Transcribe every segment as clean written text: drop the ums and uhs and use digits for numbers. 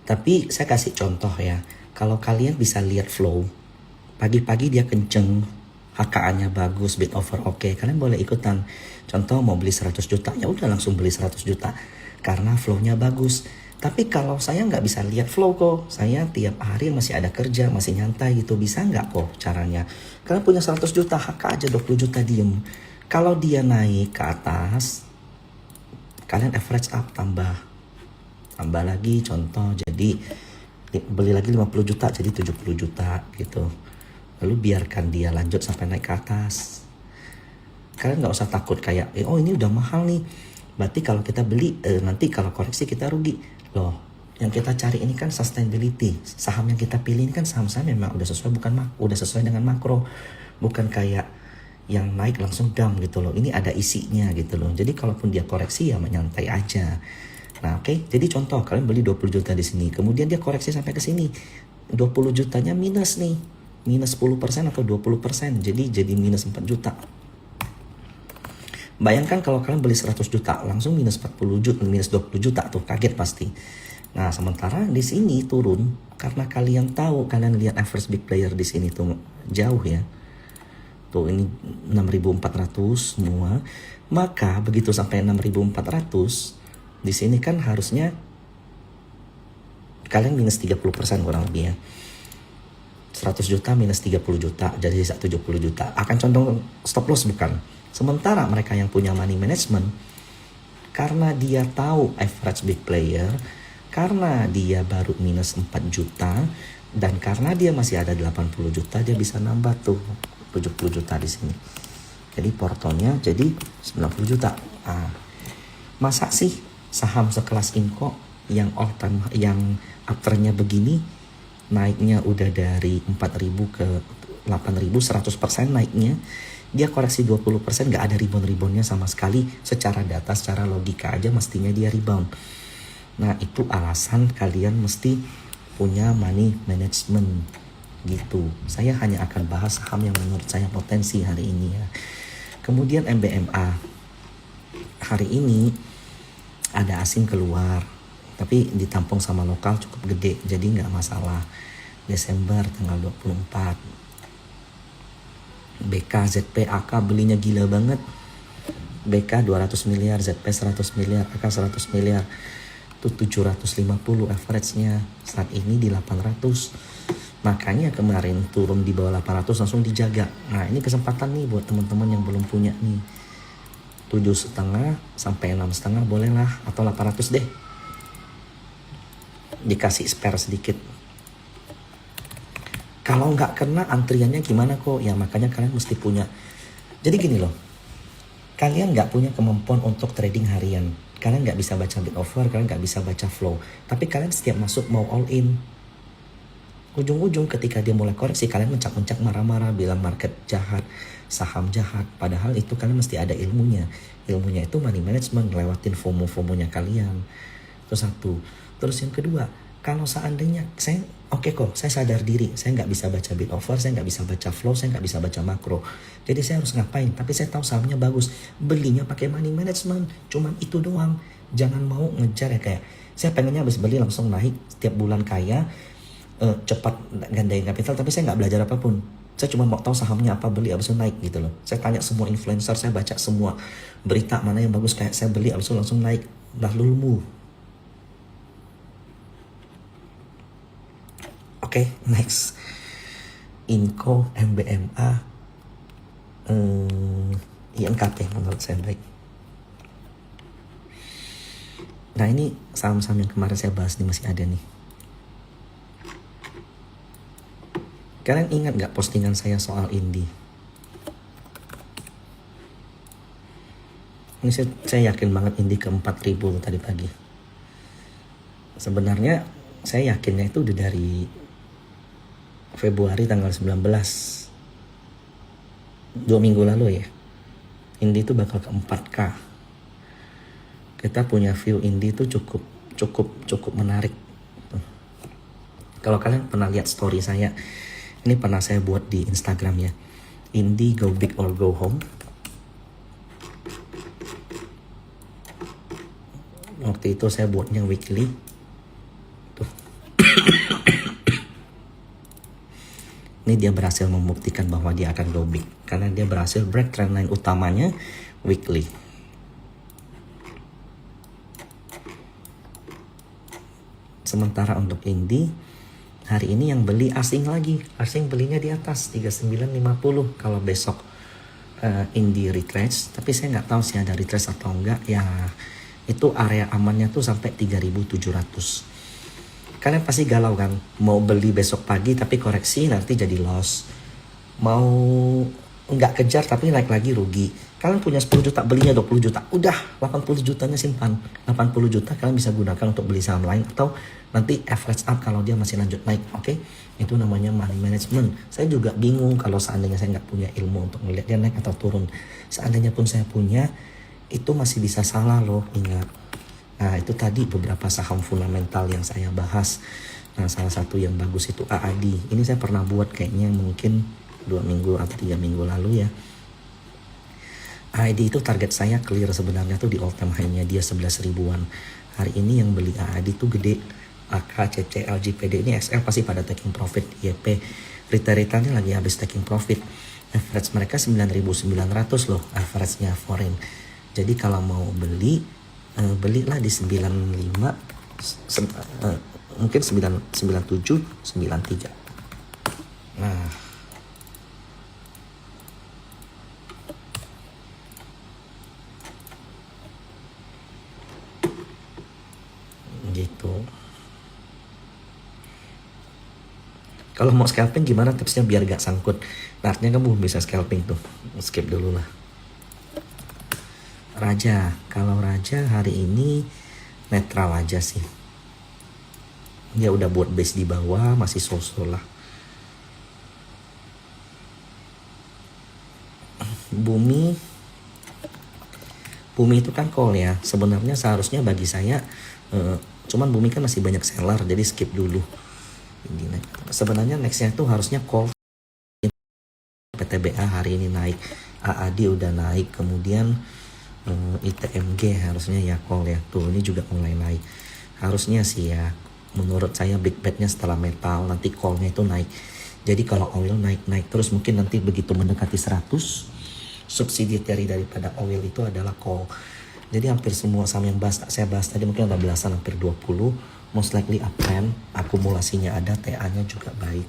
Tapi saya kasih contoh ya, kalau kalian bisa lihat flow, pagi-pagi dia kenceng, HKA-nya bagus, bid over oke, kalian boleh ikutan. Contoh mau beli 100 juta, ya udah langsung beli 100 juta karena flow-nya bagus. Tapi kalau saya nggak bisa lihat flow kok, saya tiap hari masih ada kerja, masih nyantai gitu, bisa nggak kok caranya? Kalian punya 100 juta, HK aja 20 juta diem. Kalau dia naik ke atas, kalian average up, tambah lagi contoh, jadi beli lagi 50 juta jadi 70 juta gitu. Lalu biarkan dia lanjut sampai naik ke atas. Kalian nggak usah takut kayak, oh ini udah mahal nih, berarti kalau kita beli nanti kalau koreksi kita rugi. Loh, yang kita cari ini kan sustainability. Saham yang kita pilih ini kan saham-saham memang udah sesuai udah sesuai dengan makro, bukan kayak yang naik langsung down gitu loh. Ini ada isinya gitu loh. Jadi kalaupun dia koreksi ya menyantai aja. Nah, oke. Jadi contoh kalian beli 20 juta di sini, kemudian dia koreksi sampai ke sini. 20 jutanya minus nih. Minus 10% atau 20%. Jadi minus 4 juta. Bayangkan kalau kalian beli 100 juta, langsung minus 40 juta, minus 20 juta tuh, kaget pasti. Nah, sementara di sini turun karena kalian tahu, kalian lihat average big player di sini tuh jauh ya. Tuh ini 6.400 semua. Maka begitu sampai 6.400, di sini kan harusnya kalian minus 30% kurang lebih ya. 100 juta minus 30 juta, jadi 70 juta. Akan condong stop loss bukan? Sementara mereka yang punya money management, karena dia tahu average big player, karena dia baru minus 4 juta, dan karena dia masih ada 80 juta, dia bisa nambah tuh 70 juta di sini. Jadi portonya jadi 90 juta. Nah, masa sih saham sekelas Inco yang all time, yang afternya begini, naiknya udah dari 4.000 ke 8.000, 100% naiknya, dia koreksi 20%, gak ada rebound-reboundnya sama sekali. Secara data, secara logika aja mestinya dia rebound. Nah, itu alasan kalian mesti punya money management gitu. Saya hanya akan bahas saham yang menurut saya potensi hari ini ya. Kemudian MBMA, hari ini ada asing keluar, tapi ditampung sama lokal cukup gede, jadi gak masalah. Desember tanggal 24, BK, ZP, AK belinya gila banget. BK 200 miliar, ZP 100 miliar, AK 100 miliar. Itu 750 average-nya. Saat ini di 800. Makanya kemarin turun di bawah 800 langsung dijaga. Nah, ini kesempatan nih buat teman-teman yang belum punya nih. 7,5 sampai 6,5 boleh lah, atau 800 deh. Dikasih spare sedikit. Kalau nggak kena antriannya gimana kok? Ya makanya kalian mesti punya. Jadi gini loh, kalian nggak punya kemampuan untuk trading harian. Kalian nggak bisa baca bid offer, kalian nggak bisa baca flow. Tapi kalian setiap masuk mau all in. Ujung-ujung ketika dia mulai koreksi, kalian mencak-mencak marah-marah, bilang market jahat, saham jahat. Padahal itu kalian mesti ada ilmunya. Ilmunya itu money management, lewatin FOMO-FOMO-nya kalian. Itu satu. Terus yang kedua, kalau seandainya saya saya sadar diri, saya nggak bisa baca bid offer, saya nggak bisa baca flow, saya nggak bisa baca makro. Jadi saya harus ngapain? Tapi saya tahu sahamnya bagus, belinya pakai money management, cuman itu doang. Jangan mau ngejar ya kayak saya pengennya habis beli langsung naik setiap bulan kaya, cepat gandain kapital, tapi saya nggak belajar apapun. Saya cuma mau tahu sahamnya apa, beli abis itu naik gitu loh. Saya tanya semua influencer, saya baca semua berita mana yang bagus, kayak saya beli abis itu langsung naik, lalu move. Oke, next. Inco, MBMA, INKP menurut saya baik. Nah, ini saham-saham yang kemarin saya bahas nih masih ada nih. Kalian ingat gak postingan saya soal Indi? Ini saya yakin banget Indi ke 4.000 tadi pagi. Sebenarnya saya yakinnya itu udah dari Februari tanggal 19, 2 minggu lalu ya. Indi itu bakal ke 4K. Kita punya view Indi itu cukup menarik. Kalau kalian pernah lihat story saya, ini pernah saya buat di Instagram ya. Indi go big or go home. Waktu itu saya buatnya weekly. Tuh, Ini dia berhasil membuktikan bahwa dia akan go big karena dia berhasil break trendline utamanya weekly. Sementara untuk Indi hari ini yang beli asing lagi, asing belinya di atas 39.50. Kalau besok Indi retrace, tapi saya nggak tahu sih ada retrace atau enggak ya. Itu area amannya tuh sampai 3.700. Kalian pasti galau kan, mau beli besok pagi tapi koreksi nanti jadi loss, mau nggak kejar tapi naik lagi rugi. Kalian punya 10 juta, belinya 20 juta, udah 80 jutanya simpan. 80 juta kalian bisa gunakan untuk beli saham lain atau nanti average up kalau dia masih lanjut naik. Oke, itu namanya money management. Saya juga bingung kalau seandainya saya nggak punya ilmu untuk melihat dia naik atau turun. Seandainya pun saya punya, itu masih bisa salah loh, ingat. Nah itu tadi beberapa saham fundamental yang saya bahas. Nah salah satu yang bagus itu AAD. Ini saya pernah buat kayaknya mungkin 2 minggu atau 3 minggu lalu ya. AAD itu target saya clear sebenarnya tuh di all time high-nya dia 11 ribuan. Hari ini yang beli AAD tuh gede. AK, CC, LGPD ini XL pasti pada taking profit. YP retail-retailnya lagi habis taking profit. Average mereka 9.900 loh average-nya foreign. Jadi kalau mau beli belilah di 95 mungkin 97 93. Nah gitu. Kalau mau scalping gimana tipsnya biar gak sangkut? Nah, artinya kamu bisa scalping tuh. Skip dulu lah. Raja, kalau Raja hari ini netral aja sih. Dia udah buat base di bawah, masih so-so lah. Bumi itu kan call ya. Sebenarnya seharusnya bagi saya, cuman Bumi kan masih banyak seller, jadi skip dulu. Sebenarnya nextnya tuh harusnya call. PTBA hari ini naik, AAD udah naik, kemudian ITMG harusnya ya call ya. Tuh ini juga mulai naik. Harusnya sih ya, menurut saya big bet-nya setelah metal nanti call-nya itu naik. Jadi kalau oil naik terus mungkin nanti begitu mendekati 100, subsidiary daripada oil itu adalah call. Jadi hampir semua saham yang saya bahas tadi mungkin ada belasan, hampir 20, most likely uptrend, akumulasinya ada, TA-nya juga baik.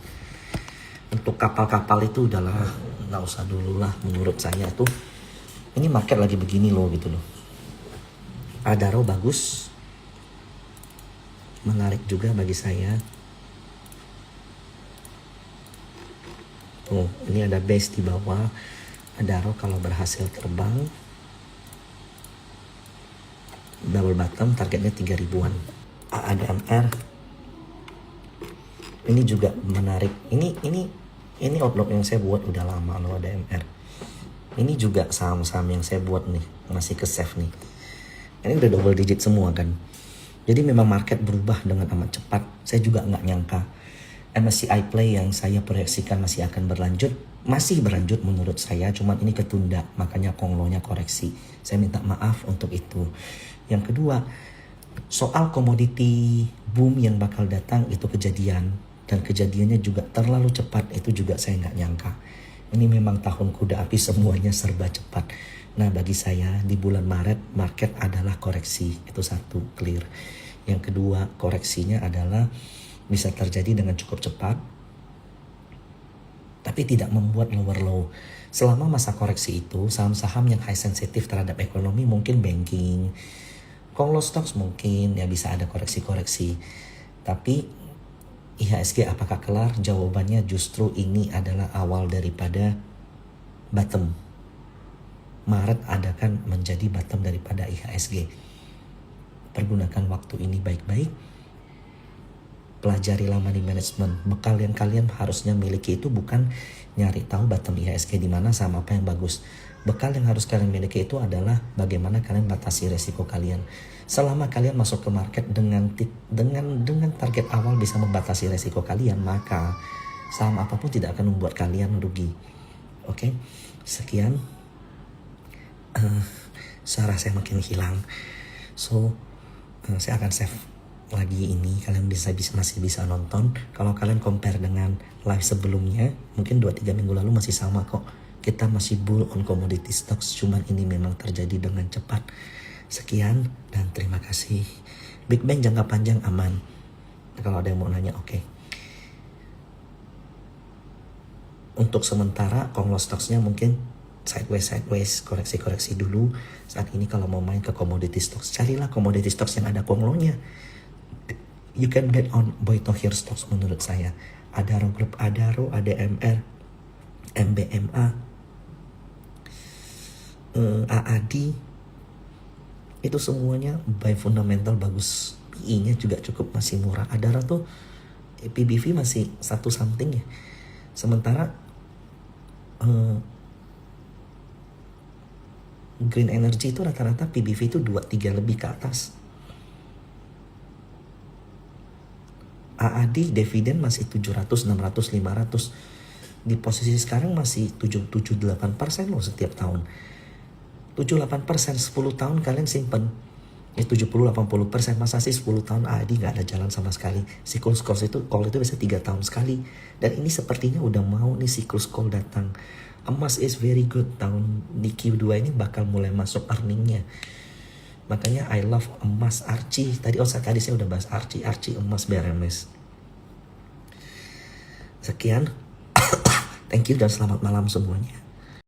Untuk kapal-kapal itu udahlah, nggak usah dulu lah menurut saya tuh. Ini market lagi begini loh gitu loh. Adaro bagus, menarik juga bagi saya. Tuh, ini ada base di bawah. Adaro kalau berhasil terbang double bottom, targetnya 3 ribuan. ADMR ini juga menarik. Ini outlook yang saya buat udah lama loh ADMR. Ini juga saham-saham yang saya buat nih, masih ke save nih. Ini udah double digit semua kan. Jadi memang market berubah dengan amat cepat. Saya juga nggak nyangka MSCI Play yang saya proyeksikan masih akan berlanjut, masih berlanjut menurut saya, cuman ini ketunda, makanya konglonya koreksi. Saya minta maaf untuk itu. Yang kedua, soal komoditi boom yang bakal datang itu kejadian, dan kejadiannya juga terlalu cepat, itu juga saya nggak nyangka. Ini memang tahun kuda api, semuanya serba cepat. Nah bagi saya di bulan Maret market adalah koreksi, itu satu, clear. Yang kedua, koreksinya adalah bisa terjadi dengan cukup cepat, tapi tidak membuat lower low. Selama masa koreksi itu, saham-saham yang high sensitif terhadap ekonomi, mungkin banking, Konglo stocks mungkin ya bisa ada koreksi-koreksi. Tapi IHSG apakah kelar? Jawabannya justru ini adalah awal daripada bottom. Maret adakan menjadi bottom daripada IHSG. Pergunakan waktu ini baik-baik. Pelajarilah money management. Bekal yang kalian harusnya miliki itu bukan nyari tahu bottom IHSG di mana sama apa yang bagus. Bekal yang harus kalian miliki itu adalah bagaimana kalian batasi resiko kalian. Selama kalian masuk ke market dengan target awal bisa membatasi resiko kalian, maka saham apapun tidak akan membuat kalian rugi. Oke, sekian. Suara saya makin hilang. So, saya akan save lagi ini kalian masih bisa nonton. Kalau kalian compare dengan live sebelumnya, mungkin 2-3 minggu lalu masih sama kok. Kita masih bull on commodity stocks, cuman ini memang terjadi dengan cepat. Sekian dan terima kasih. Big Bang jangka panjang aman. Kalau ada yang mau nanya, oke. Untuk sementara Konglo Stocks-nya mungkin sideways, koreksi-koreksi dulu. Saat ini kalau mau main ke commodity stocks, carilah commodity stocks yang ada Konglonya. You can bet on Boy Tohir Stocks menurut saya. Adaro Group, Adaro, ADMR, MBMA, AAD, itu semuanya by fundamental bagus. PE-nya juga cukup masih murah. Adaro tuh PBV masih 1 something ya. Sementara Green Energy itu rata-rata PBV itu 2-3 lebih ke atas. AAD dividen masih 700, 600, 500. Di posisi sekarang masih 7-8% loh setiap tahun. 7-8%, 10 tahun kalian simpen. Ya 70-80%, masa sih 10 tahun AAD nggak ada jalan sama sekali. Siklus call itu bisa 3 tahun sekali. Dan ini sepertinya udah mau nih siklus call datang. Emas is very good, tahun di Q2 ini bakal mulai masuk earningnya. Makanya I love emas, Archie. Tadi saya udah bahas Archie, emas, BRMS. Sekian. Thank you dan selamat malam semuanya.